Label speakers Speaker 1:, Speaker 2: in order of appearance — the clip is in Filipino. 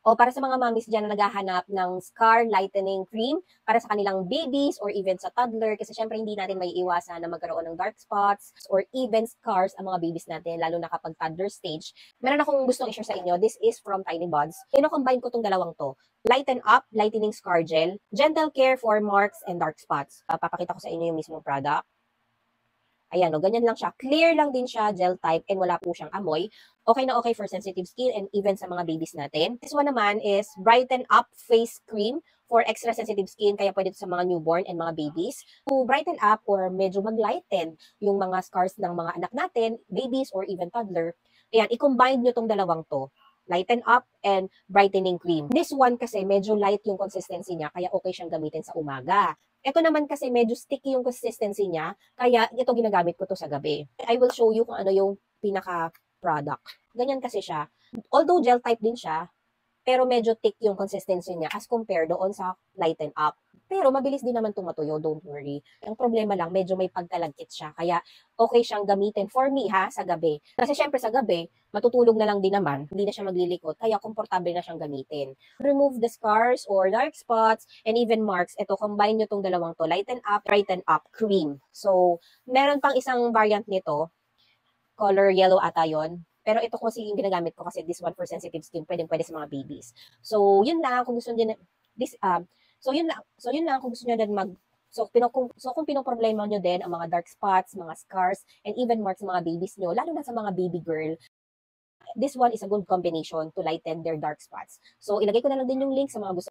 Speaker 1: O para sa mga mommies dyan na naghahanap ng scar lightening cream para sa kanilang babies or even sa toddler, kasi syempre hindi natin may iwasan na magkaroon ng dark spots or even scars ang mga babies natin, lalo na kapag toddler stage. Meron akong gustong i-share sa inyo. This is from Tiny Buds. Ino-combine ko tong dalawang to. Lighten Up Lightening Scar Gel. Gentle care for marks and dark spots. Papakita ko sa inyo yung mismong product. Ayan, o, ganyan lang siya. Clear lang din siya, gel type, and wala po siyang amoy. Okay na okay for sensitive skin and even sa mga babies natin. This one naman is Brighten Up Face Cream for extra sensitive skin, kaya pwede sa mga newborn and mga babies. To brighten up or medyo mag-lighten yung mga scars ng mga anak natin, babies or even toddler. Ayan, i-combine nyo tong dalawang to. Lighten Up and Brightening Cream. This one kasi medyo light yung consistency niya, kaya okay siyang gamitin sa umaga. Ito naman kasi medyo sticky yung consistency niya, kaya ito ginagamit ko to sa gabi. I will show you kung ano yung pinaka-product. Ganyan kasi siya. Although gel type din siya, pero medyo thick yung consistency niya as compared doon sa Lighten Up. Pero mabilis din naman tumatuyo, don't worry. Ang problema lang, medyo may pagkalagkit siya. Kaya okay siyang gamitin for me ha, sa gabi. Kasi syempre sa gabi, matutulog na lang din naman. Hindi na siya maglilikot, kaya komportable na siyang gamitin. Remove the scars or dark spots and even marks. Ito, combine nyo tong dalawang to. Lighten Up, Brighten Up Cream. So, meron pang isang variant nito. Color yellow ata yon. Pero ito kasi yung ginagamit ko kasi this one for sensitive skin, pwede sa mga babies. So, yun lang kung gusto niyo this so yun lang kung gusto niyo din kung pinoproblema niyo din ang mga dark spots, mga scars, and even marks sa mga babies niyo, lalo na sa mga baby girl, this one is a good combination to lighten their dark spots. So, ilagay ko na lang din yung link sa mga gusto